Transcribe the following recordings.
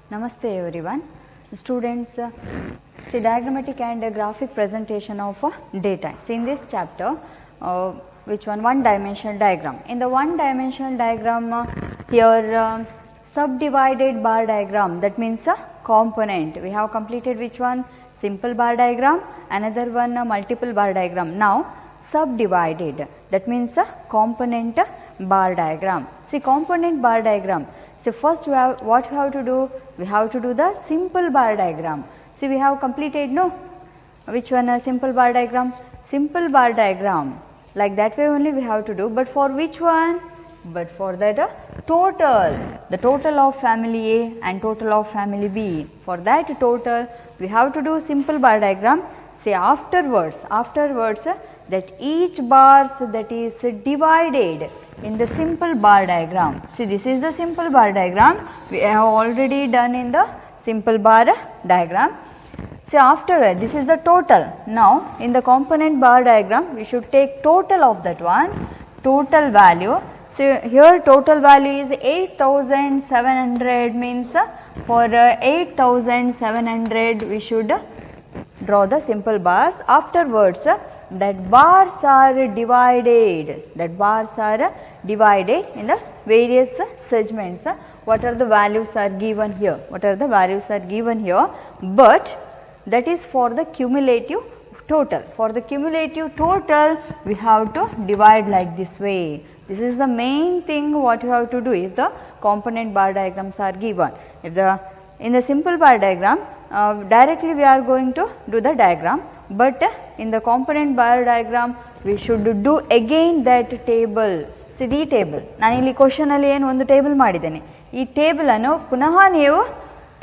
Namaste everyone. Students, see diagrammatic and graphic presentation of data. See in this chapter, which one dimensional diagram. In the one dimensional diagram, here subdivided bar diagram, that means a component. We have completed which one? Simple bar diagram, another one multiple bar diagram. Now subdivided, that means a component bar diagram. See component bar diagram. So first what we have to do? We have to do the simple bar diagram. See we have completed, no? Which one? Simple bar diagram. Simple bar diagram, like that way only we have to do, but for which one? But for that total, the total of family A and total of family B. For that total we have to do simple bar diagram. Say afterwards that each bars that is divided in the simple bar diagram. See this is the simple bar diagram, we have already done in the simple bar diagram. See after this is the total. Now in the component bar diagram we should take total of that one, total value. So here total value is 8700, means for 8700 we should draw the simple bars. Afterwards that bars are divided, in the various segments. What are the values are given here? But that is for the cumulative total. For the cumulative total we have to divide like this way. This is the main thing what you have to do if the component bar diagrams are given. In the simple bar diagram, directly we are going to do the diagram, but in the component bar diagram we should do again that table. See the table, ನಾನು ಇಲ್ಲಿ question ಅಲ್ಲಿ ಏನು ಒಂದು table ಮಾಡಿದ್ದೇನೆ, ಈ table ಅನ್ನು ಪುನಃ ನೀವು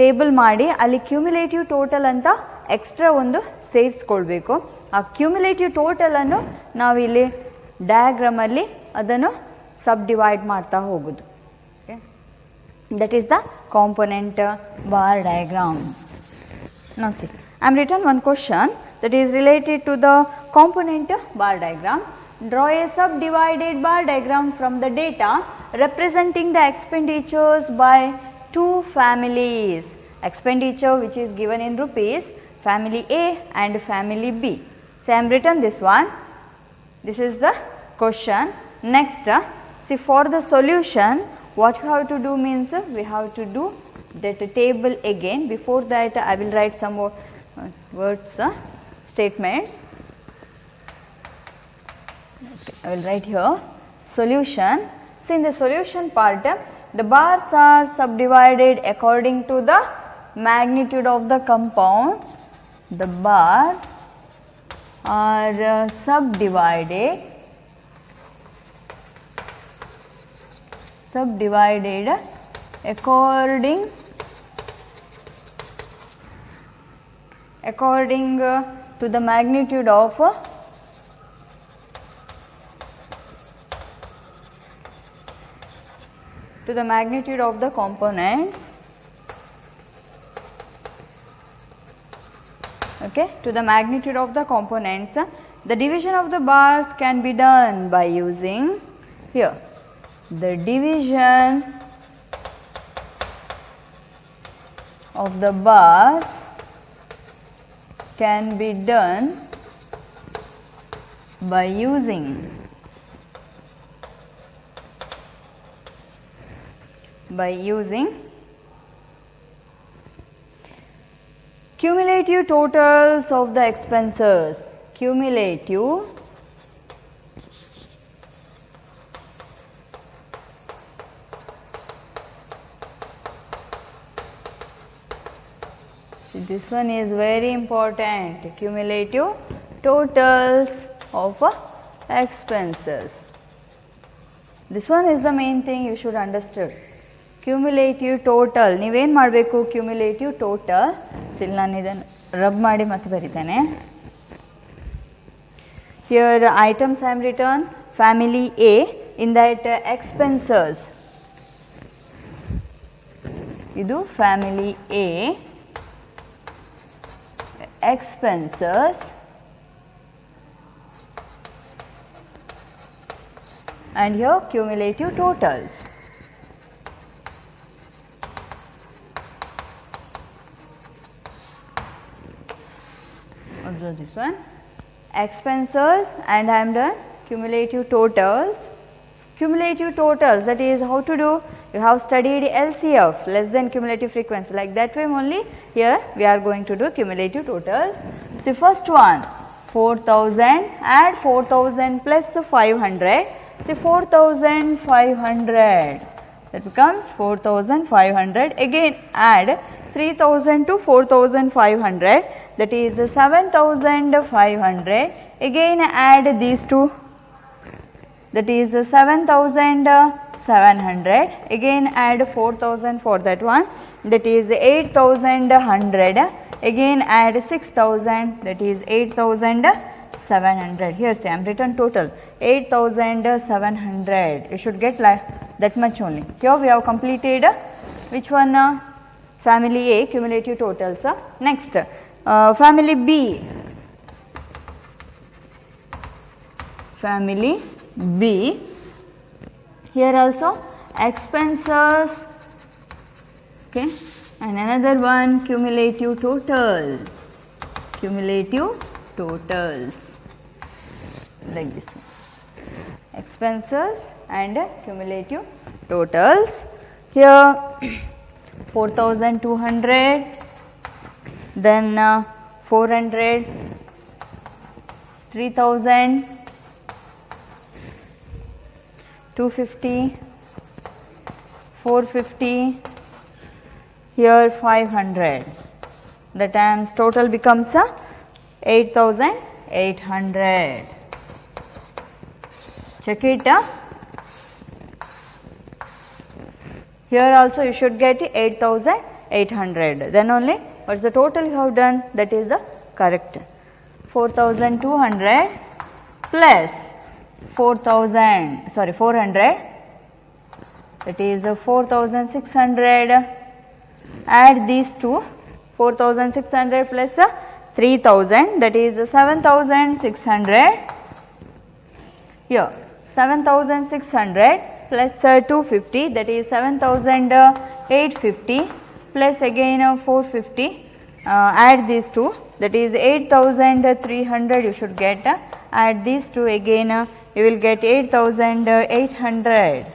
ಟೇಬಲ್ ಮಾಡಿ ಅಲ್ಲಿ ಕ್ಯುಮ್ಯುಲೇಟಿವ್ ಟೋಟಲ್ ಅಂತ ಎಕ್ಸ್ಟ್ರಾ ಒಂದು ಸೇರಿಸ್ಕೊಳ್ಬೇಕು. ಆ ಕ್ಯುಮ್ಯುಲೇಟಿವ್ ಟೋಟಲ್ ಅನ್ನು ನಾವು ಇಲ್ಲಿ ಡಯಾಗ್ರಾಮ್ ಅಲ್ಲಿ ಅದನ್ನು ಸಬ್ ಡಿವೈಡ್ ಮಾಡ್ತಾ ಹೋಗುದು. That is the component bar diagram. Now see, I am written one question that is related to the component bar diagram. Draw a subdivided bar diagram from the data representing the expenditures by two families. Expenditure which is given in rupees, family A and family B. So I am written this one. This is the question. Next, see for the solution, what you have to do means we have to do that table again. Before that I will write some more words, statements. I will write here solution. So in the solution part, the bars are subdivided according to the magnitude of the compound. The bars are subdivided according to the magnitude of the components. Okay, to the magnitude of the components. The division of the bars can be done by using here. The division of the bars can be done by using cumulative totals of the expenses. This one is very important, cumulative totals of expenses. This one is the main thing you should understand. Cumulative total, ನೀವೇನು ಮಾಡಬೇಕು? Cumulative total. ಇಲ್ಲಿ ನಾನು ಇದನ್ನು rub ಮಾಡಿ ಮತ್ತೆ ಬರೀತೇನೆ. Here items I am written family A, in that expenses. ಇದು family A. Expenses and here cumulative totals. observe this one, expenses, and I am done cumulative totals. Cumulative totals, that is how to do, you have studied LCF, less than cumulative frequency, like that way only here we are going to do cumulative totals. See, first one 4000, add 4000 plus 500, see 4500, that becomes 4500, again add 3000 to 4500, that is 7500, again add these two, that is 7700, again add 4000 for that one, that is 8100, again add 6000, that is 8700. Here say I am written total 8700, you should get like that much only. Here we have completed which one? Family A cumulative totals. Next family B. Family B, here also expenses, okay, and another one cumulative total, cumulative totals, like this one, expenses and cumulative totals. Here 4200, then 400, 3000, 250, 450, here 500, the times total becomes 8800. Check it. Here also you should get 8800, then only what is the total you have done, that is the correct. 4200 plus 400, that is 4600, add these two, 4600 plus 3000, that is 7600, here 7600 plus 250, that is 7850, plus again 450, add these two, that is 8300 you should get, add these two again, you will get 8800,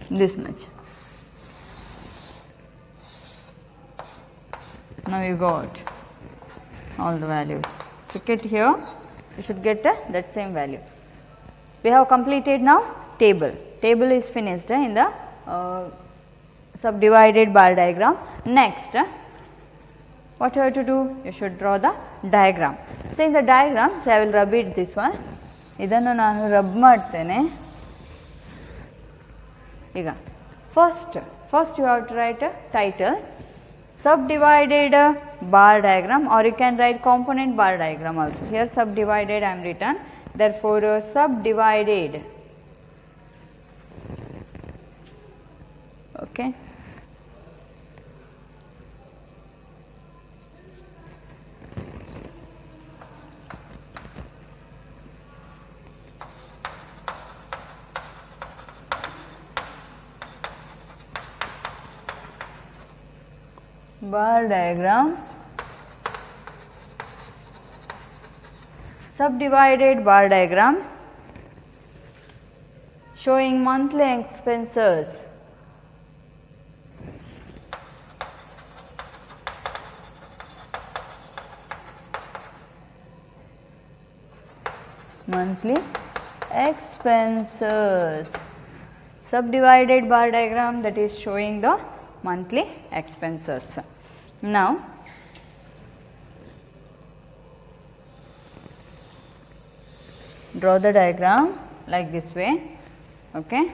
this much. Now you got all the values. Check it here, you should get that same value. We have completed now table. Table is finished in the subdivided bar diagram. Next, what you have to do? You should draw the diagram. So in the diagram, so I will rub it this one. Idannu nanu rub ಮಾಡ್ತೇನೆ. ಈಗ first you have to write a title, subdivided bar diagram, or you can write component bar diagram also. Here subdivided I am written, therefore subdivided, okay. Bar diagram, subdivided bar diagram showing monthly expenses. Monthly expenses, subdivided bar diagram, that is showing the monthly expenses. Now draw the diagram like this way, okay.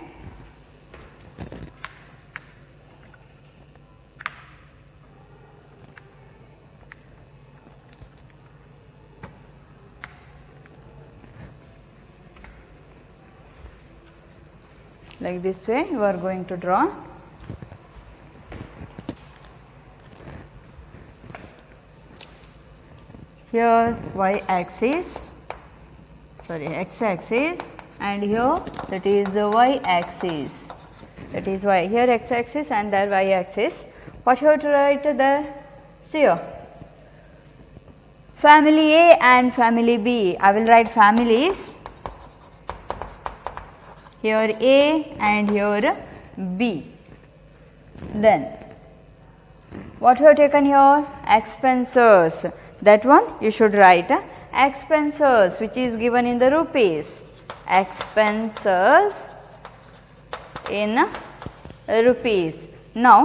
Like this way you are going to draw. Here y axis, sorry x axis, and here that is y axis, that is y, here x axis and there y axis. What you have to write there? See here, family A and family B. I will write families. Here A and here B. Then what we have taken here? Expenses. That one you should write expenses, which is given in the rupees. Expenses in rupees. Now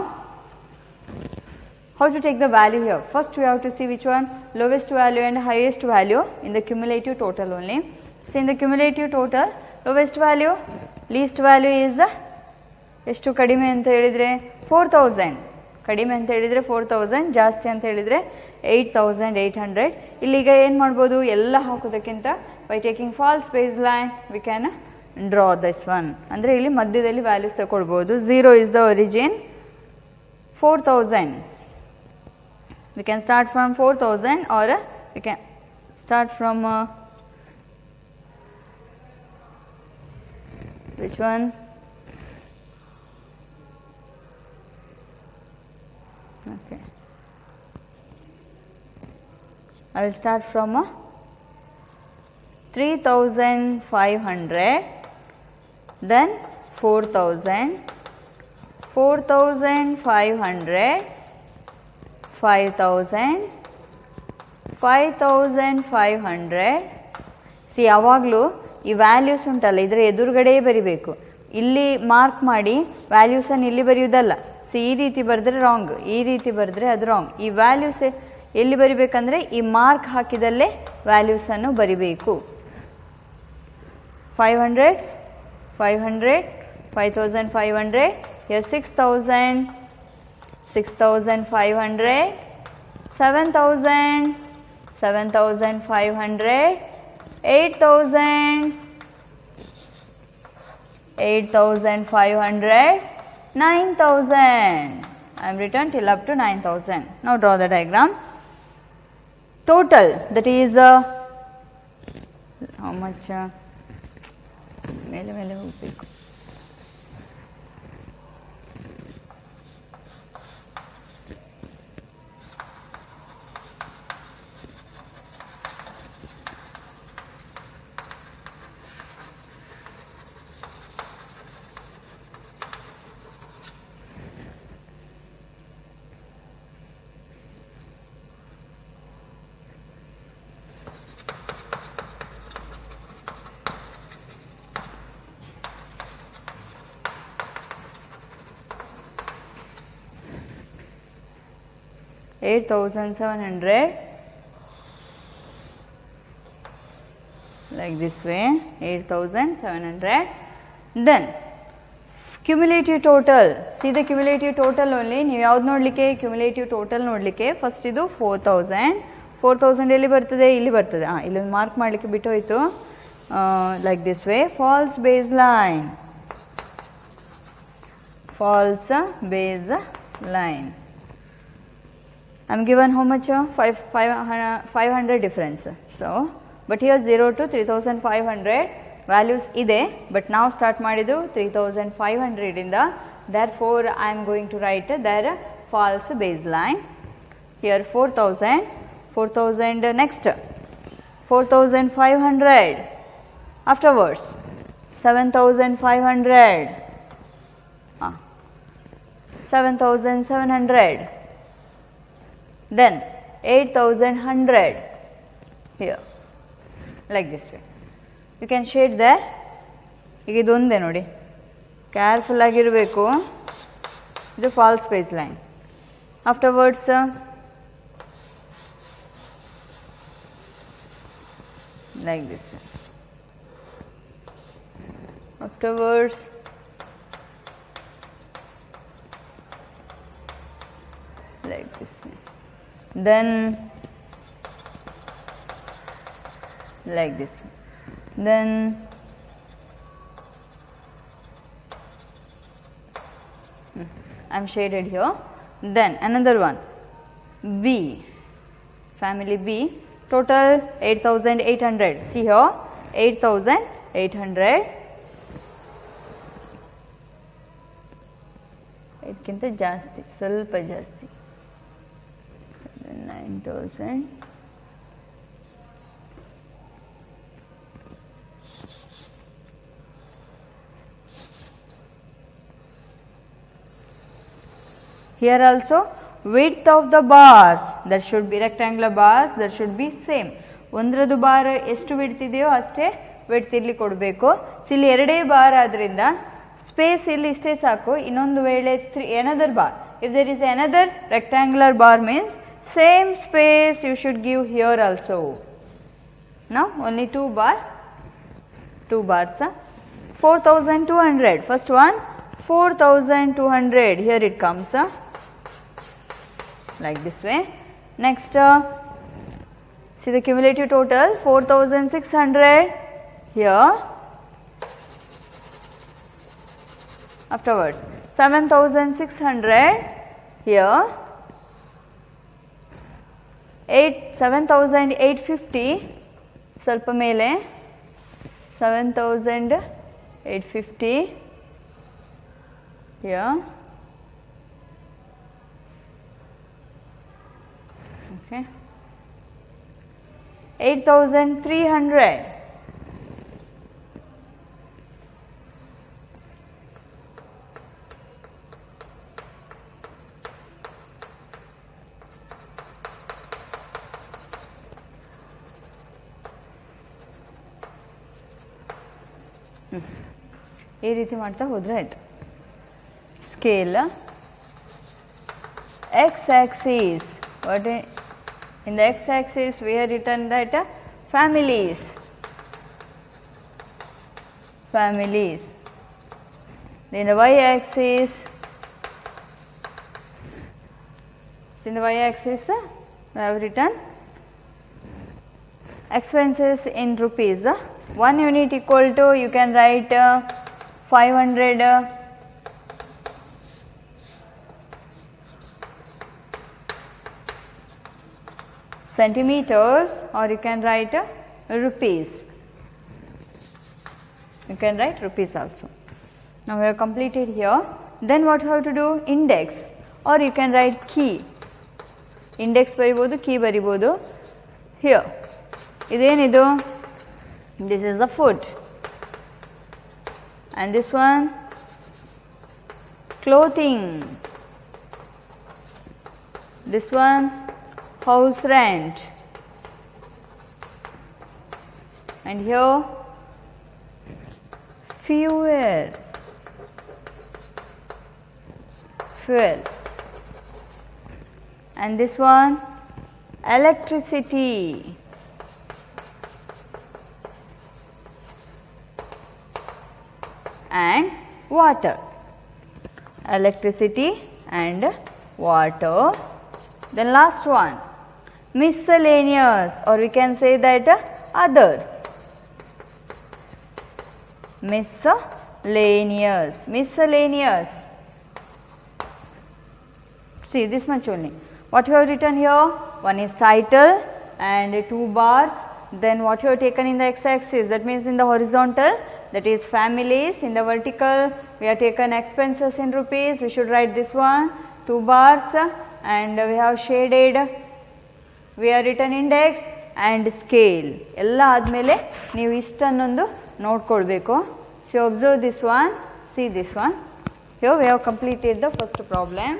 how to take the value here? First we have to see which one, lowest value and highest value in the cumulative total only. So in the cumulative total, lowest value, least value is ಎಷ್ಟು ಕಡಿಮೆ ಅಂತ ಹೇಳಿದರೆ 4000, ಕಡಿಮೆ ಅಂತ ಹೇಳಿದರೆ 4000, ಜಾಸ್ತಿ ಅಂತ ಹೇಳಿದರೆ 8800. ಇಲ್ಲಿಗ ಏನು ಮಾಡ್ಬೋದು, ಎಲ್ಲ ಹಾಕೋದಕ್ಕಿಂತ by taking false base line we can draw this one. ಅಂದರೆ ಇಲ್ಲಿ ಮಧ್ಯದಲ್ಲಿ ವ್ಯಾಲ್ಯೂಸ್ ತಗೊಳ್ಬೋದು. 0 is the origin, 4000. We can start from 4000 or we can start from which one? Okay, I will start from 3500, then 4000, 4500, 5000, 5500. C ಯಾವಾಗಲೂ ಈ values ಉಂಟಲ್ಲ ಇದರ ಎದುರುಗಡೆ ಬರಿಬೇಕು. ಇಲ್ಲಿ ಮಾರ್ಕ್ ಮಾಡಿ ವ್ಯಾಲ್ಯೂಸನ್ನು ಇಲ್ಲಿ ಬರೆಯುವುದಲ್ಲ. ಸಿ ಈ ರೀತಿ ಬರೆದ್ರೆ ರಾಂಗ್, ಈ ರೀತಿ ಬರೆದ್ರೆ ಅದು ರಾಂಗ್. ಈ ವ್ಯಾಲ್ಯೂಸ್ ಎಲ್ಲಿ ಬರಿಬೇಕಂದ್ರೆ ಈ ಮಾರ್ಕ್ ಹಾಕಿದಲ್ಲೇ ವ್ಯಾಲ್ಯೂಸನ್ನು ಬರಿಬೇಕು. 500, 500, 5500, here 6000, 6500, 7000, 7500, 8000, 8500, 9000. I am written till up to 9000. Now draw the diagram. Total, that is how much? ಮೇಲೆ ಮೇಲೆ ಹೋಗಬೇಕು. $8,700 like this way, 8,700. Then cumulative total, see the cumulative total only. ನೀವು ಯಾವ್ದು ನೋಡಲಿಕ್ಕೆ, cumulative total ನೋಡಲಿಕ್ಕೆ ಫಸ್ಟ್ ಇದು 4000. 4000 ಎಲ್ಲಿ ಬರ್ತದೆ, ಇಲ್ಲಿ ಬರ್ತದೆ. ಇಲ್ಲೊಂದು ಮಾರ್ಕ್ ಮಾಡಲಿಕ್ಕೆ ಬಿಟ್ಟು ಹೋಯಿತು. Like this way, false base line, false base line. I am given how much? 500 difference. So, but here 0 to 3500 values ide, but now start ಮಾಡಿದ್ದು 3500 ಇಂದ. Therefore, I am going to write their false baseline. Here 4000, 4000 next, 4500, afterwards 7500, 7700. Then 8100 here, like this way. You can shade there. ಈಗ ಇದೊಂದೇ ನೋಡಿ, careful ಆಗಿರಬೇಕು. ಇದು false base line. Afterwards like this. Afterwards like this way. Then like this way. Then I am shaded here. Then another one, B, family B, total 8800. See here, 8800. ಇದಕ್ಕಿಂತ ಜಾಸ್ತಿ, ಸ್ವಲ್ಪ ಜಾಸ್ತಿ. 9000, Here also width of the bars, that should be rectangular bars, that should be same. ಒಂದರದು bar ಎಷ್ಟು width ಇದೆಯೋ ಅಷ್ಟೇ width ಇಲ್ಲಿ ಕೊಡಬೇಕು. ಸೊ ಇಲ್ಲಿ ಎರಡೇ ಬಾರ್ ಆದ್ದರಿಂದ ಸ್ಪೇಸ್ ಇಲ್ಲಿ ಇಷ್ಟೇ ಸಾಕು. ಇನ್ನೊಂದು ವೇಳೆ another bar, if there is another rectangular bar means same space you should give here also. Now only 2 bars. 4200, first one 4200, here it comes like this way. Next see the cumulative total 4600 here. Afterwards 7600 here, 7850 ಸ್ವಲ್ಪ ಮೇಲೆ 7850 here, okay, 8300, ಈ ರೀತಿ ಮಾಡ್ತಾ ಹೋದರೆ ಆಯಿತು. Scale x axis, what in the x axis we have written that families, then the y axis, we have written expenses in rupees. 1 unit equal to, you can write 500 centimeters, or you can write rupees. You can write rupees also. Now we have completed here. Then what you have to do? Index, or you can write key. Index baribodu, key baribodu. Here idenidu, this is the foot, and this one clothing, this one house rent, and here fuel, and this one electricity, and water, electricity and water. Then last one miscellaneous, or we can say that others, miscellaneous. See this much only. What you have written here? One is title and 2 bars. Then what you have taken in the x axis, that means in the horizontal, that is families. In the vertical we have taken expenses in rupees, we should write this one 2 bars, and we have shaded, we have written index and scale. ಎಲ್ಲ ಆದಮೇಲೆ ನೀವು ಇಷ್ಟನ್ನೊಂದು ನೋಡ್ಕೊಳ್ಬೇಕು. So observe this one, see this one. Here we have completed the first problem.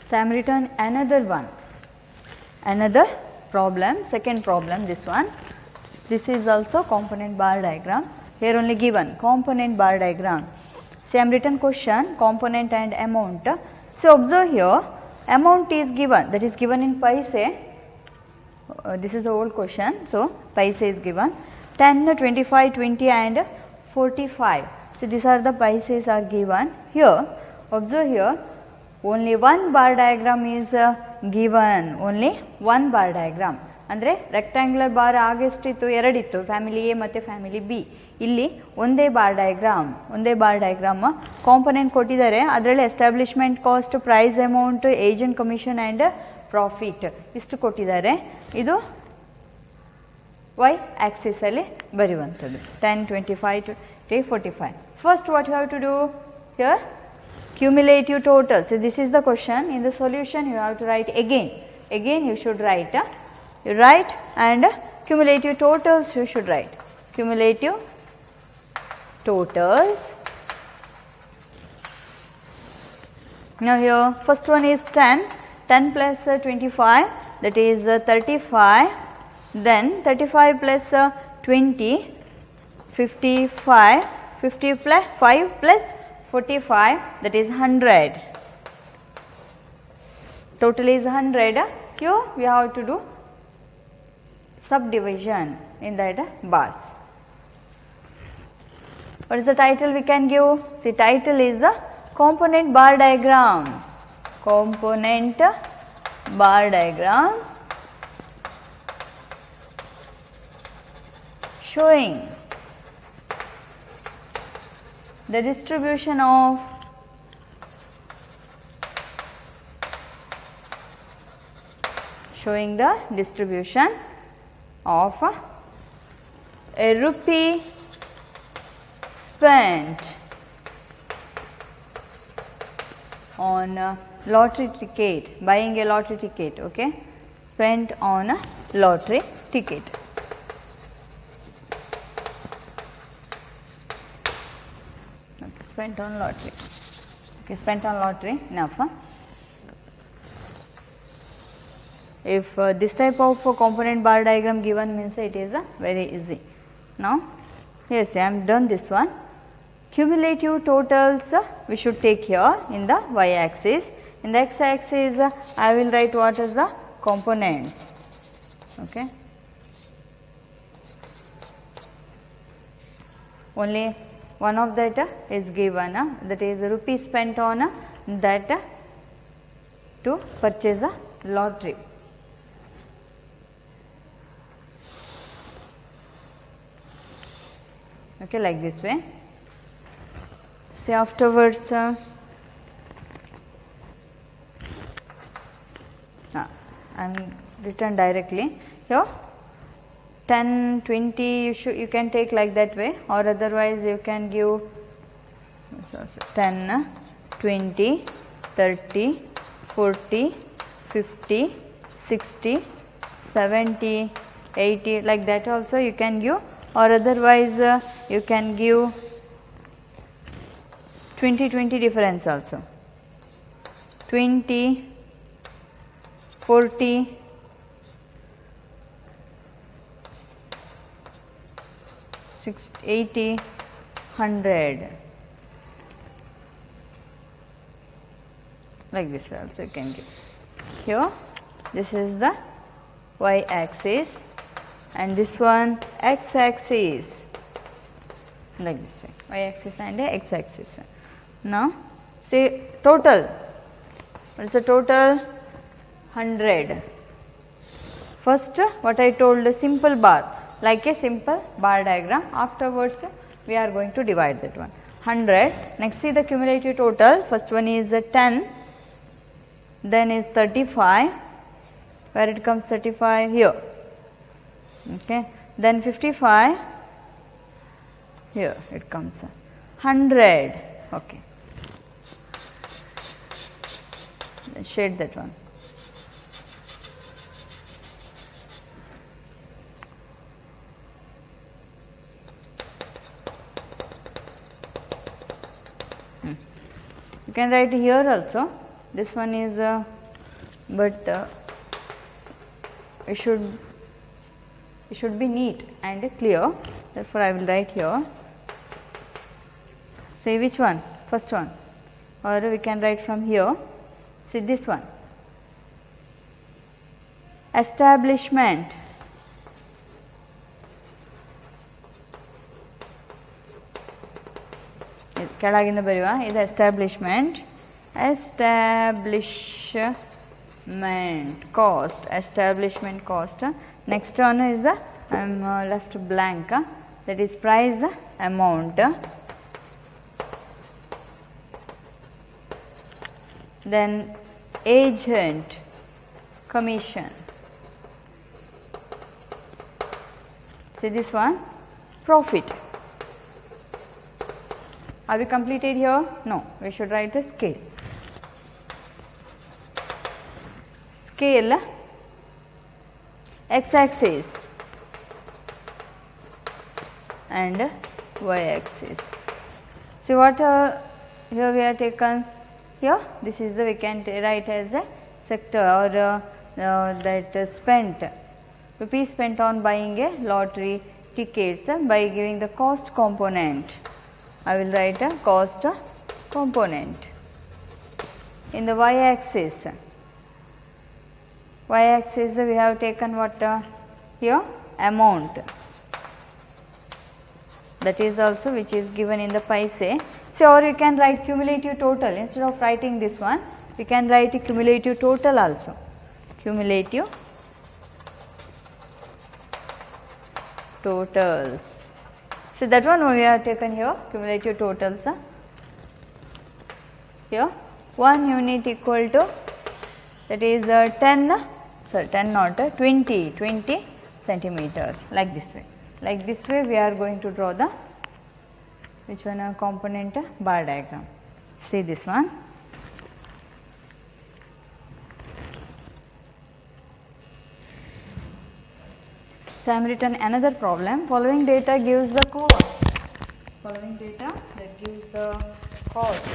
So I am written another one, another problem, second problem, this one. This is also component bar diagram. Here only given component bar diagram. So I am written question, component and amount. So observe here, amount is given, that is given in paise. This is the old question. So paise is given 10, 25, 20 and 45. So these are the paises are given. Here observe here, only one bar diagram is given, only one bar diagram. ಅಂದರೆ rectangular bar ಆಗೆಷ್ಟಿತ್ತು, ಎರಡಿತ್ತು, family A ಮತ್ತು family B. ಇಲ್ಲಿ ಒಂದೇ bar diagram component ಕೊಟ್ಟಿದ್ದಾರೆ. ಅದರಲ್ಲಿ establishment cost, price amount, agent commission and profit ಇಷ್ಟು ಕೊಟ್ಟಿದ್ದಾರೆ. ಇದು ವೈ ಆಕ್ಸಿಸಲ್ಲಿ ಬರೆಯುವಂಥದ್ದು 10, 25 to 45. First what you have to do here, cumulative total. So this is the question. In the solution you have to write again you should write, you write, and cumulative totals you should write. Cumulative totals. Now here first one is 10, 10 plus 25, that is 35, then 35 plus 20, 55, 50 plus 5 plus 45, that is 100. Total is 100. Here we have to do subdivision in that bars. What is the title we can give? See, title is a component bar diagram. Component bar diagram showing the distribution of a rupee spent on a lottery ticket, buying a lottery ticket, okay, spent on a lottery ticket. Okay, spent on lottery. Okay, spent on lottery, enough. Huh? If this type of component bar diagram given means it is very easy. Now, yes, I am done this one. Cumulative totals we should take here in the y axis. In the x axis I will write what is the components. Okay. Only one of that is given, that is rupee spent on that to purchase a lottery. Okay, like this way. See afterwards, I am written directly here. 10, 20, you can take like that way, or otherwise you can give 10, 20, 30, 40, 50, 60, 70, 80, like that also you can give, or otherwise you can give 20, 20 difference also. 20, 40, 60, 80, 100. Like this also you can give. Here, this is the y axis and this one x axis. Like this way, y axis and x axis. Now, say total. What is the total? 100. First, what I told, a simple bar, like a simple bar diagram. Afterwards, we are going to divide that one. 100. Next, see the cumulative total. First one is 10. Then is 35. Where it comes 35? Here. Okay. Then 55. Here it comes 100. Okay. Let's shade that one. You can write here also. This one is, but it should be neat and clear. Therefore, I will write here. Say which one? First one, or we can write from here. See this one. Establishment. ಕೆಳಗಿಂದ ಬರೆಯುವ ಇದು establishment. Establishment cost. Establishment cost. Next one is I am left blank. That is price amount. Then agent commission. See this one, profit. Are we completed here? No, we should write a scale. Scale, x axis and y axis. See what here we are taken here, this is the we can write as a sector or that spent, rupees spent on buying a lottery tickets by giving the cost component. I will write a cost component. In the y axis we have taken what here, amount, that is also which is given in the paise. So, or you can write cumulative total, instead of writing this one we can write a cumulative total also, cumulative totals. So, that one we have taken here, cumulative totals. Here 1 unit equal to, that is 10 not 20 centimeters, like this way. Like this way we are going to draw the which one component bar diagram. See this one. So, I am written another problem. Following data gives the cost. Following data that gives the cost.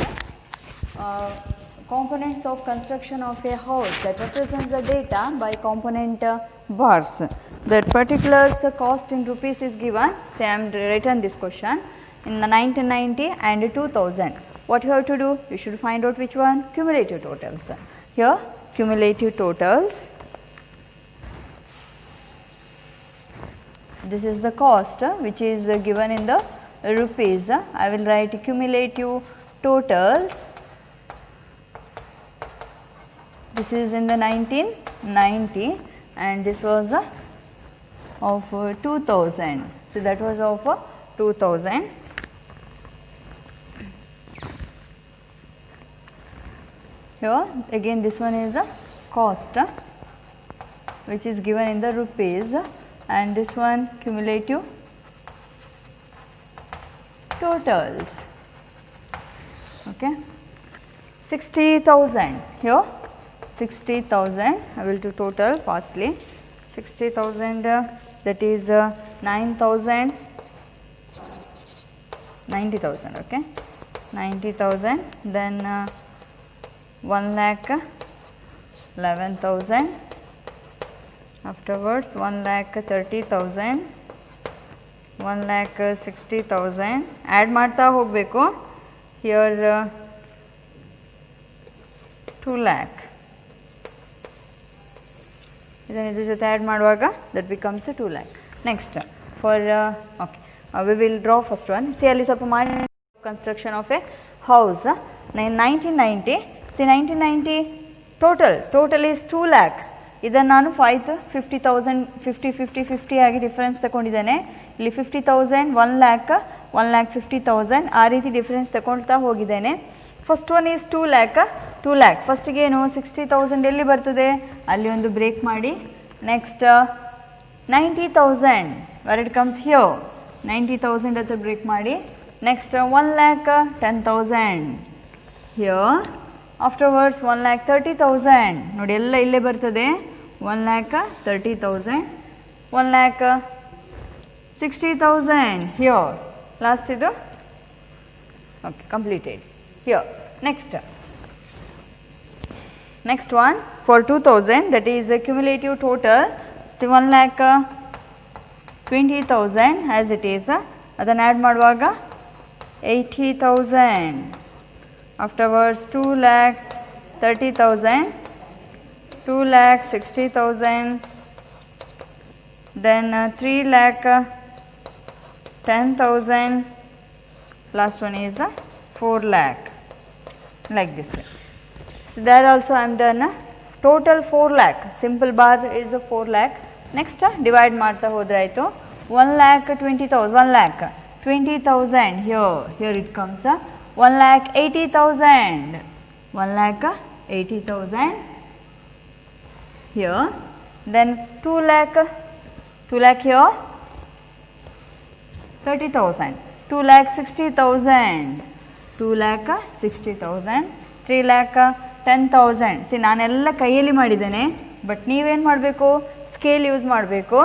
Components of construction of a house, that represents the data by component bars. That particular cost in rupees is given. Say I am written this question in 1990 and 2000. What you have to do? You should find out which one? Cumulative totals. Here cumulative totals. This is the cost which is given in the rupees. I will write cumulative totals. This is in the 1990 and this was of 2000. So, that was of 2000. Here again this one is a cost which is given in the rupees, and this one cumulative totals. Okay, 60,000 here. 60,000, I will do total fastly. 60,000 that is 9,000, 90,000, okay, 90,000, then 1,11,000, afterwards 1,30,000, 1,60,000, add ಮಾಡ್ತಾ ಹೋಗಬೇಕು. Here 2 lakh. ಇದನ್ನು ಇದ್ರ ಜೊತೆ add ಮಾಡುವಾಗ that becomes 2 lakh. Next for okay, we will draw first one. See ಅಲ್ಲಿ ಸ್ವಲ್ಪ ಮಾಡಿ construction of a house. 1990, see 1990 total is 2 lakh. ಇದನ್ನು ನಾನು 50,000 50 ಆಗಿ ಡಿಫರೆನ್ಸ್ ತಗೊಂಡಿದ್ದೇನೆ. ಇಲ್ಲಿ 50,000 1 lakh 1,50,000 ಆ ರೀತಿ ಡಿಫರೆನ್ಸ್ ತಗೊಳ್ತಾ ಹೋಗಿದ್ದೇನೆ. First one is 2 lakh. ಫಸ್ಟಿಗೆ ಏನು 60,000 ಎಲ್ಲಿ ಬರ್ತದೆ, ಅಲ್ಲಿ ಒಂದು ಬ್ರೇಕ್ ಮಾಡಿ. Next 90,000 wear it comes here, 90,000 ಹತ್ರ ಬ್ರೇಕ್ ಮಾಡಿ. Next 1,10,000 here. ಆಫ್ಟರ್ವರ್ಡ್ಸ್ 1,30,000 ನೋಡಿ ಎಲ್ಲ ಇಲ್ಲೇ ಬರ್ತದೆ. 1,30,000, 1,60,000 ಹಿಯರ್. ಲಾಸ್ಟ್ ಇದು okay completed here. Next one for 2000, that is the cumulative total. So 1,20,000 as it is. ಅದನ್ನು ಆ್ಯಡ್ ಮಾಡುವಾಗ 80,000. afterwards 2,30,000, 2,60,000, then 3,10,000, last one is 4 lakh, like this. So there also I am done. Total 4 lakh, simple bar is 4 lakh. Next divide ಮಾಡ್ತಾ ಹೋದ್ರೆ ಆಯಿತು. 1,20,000 here it comes 1,80,000, 1,80,000 here, then 2 lakh here, 30,000, 2,60,000, 2,60,000, 3,10,000. C ನಾನೆಲ್ಲ ಕೈಯಲ್ಲಿ ಮಾಡಿದ್ದೇನೆ, but ನೀವೇನು ಮಾಡಬೇಕು, scale use ಮಾಡಬೇಕು.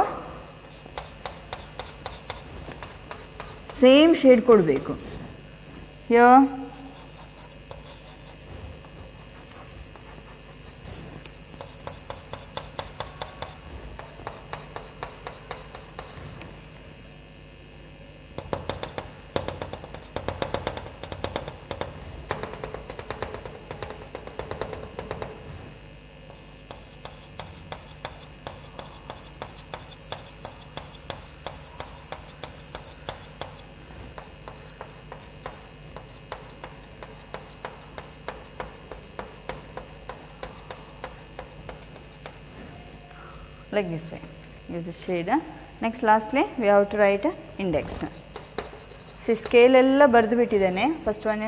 Same shade ಕೊಡಬೇಕು. Here like this way, use the shade. Next lastly we have to write index. See scale ella bardu bittidane. First one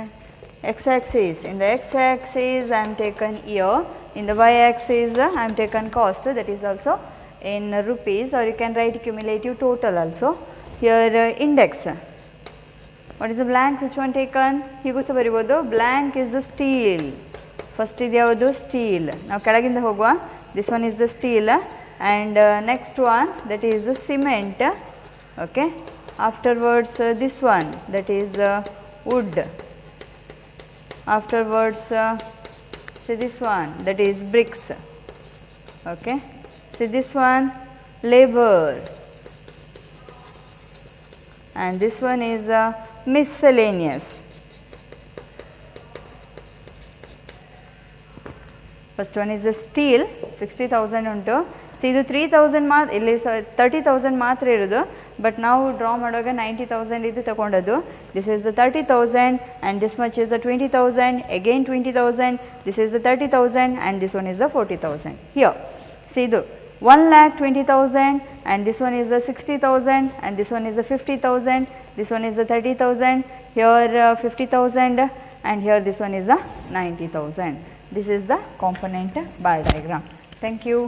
x axis, in the x axis I am taken year, in the y axis I am taken cost, that is also in rupees, or you can write cumulative total also. Here index, what is the blank, which one taken, higu sa baribodu, blank is the steel, first idu yavadu steel, now kedaginda hoguva, this one is the steel, and next one that is the cement, okay. Afterwards this one that is wood, afterwards see this one that is bricks, okay. See this one labor, and this one is miscellaneous. First one is the steel, 60,000 unto. See ಇದು 3,000 ಇಲ್ಲಿ 30,000 ಮಾತ್ರ ಇರೋದು, but ನಾವು draw ಮಾಡುವಾಗ 90,000 ಇದು ತಗೊಂಡದ್ದು. This is the 30,000 and this much is the 20,000, again 20,000, this is the 30,000 and this one is the 40,000. Here see ಇದು 1,20,000 and this one is the 60,000 and this one is the 50,000, this one is the 30,000, here 50,000 and here this one is the 90,000. This is the component bar diagram. Thank you.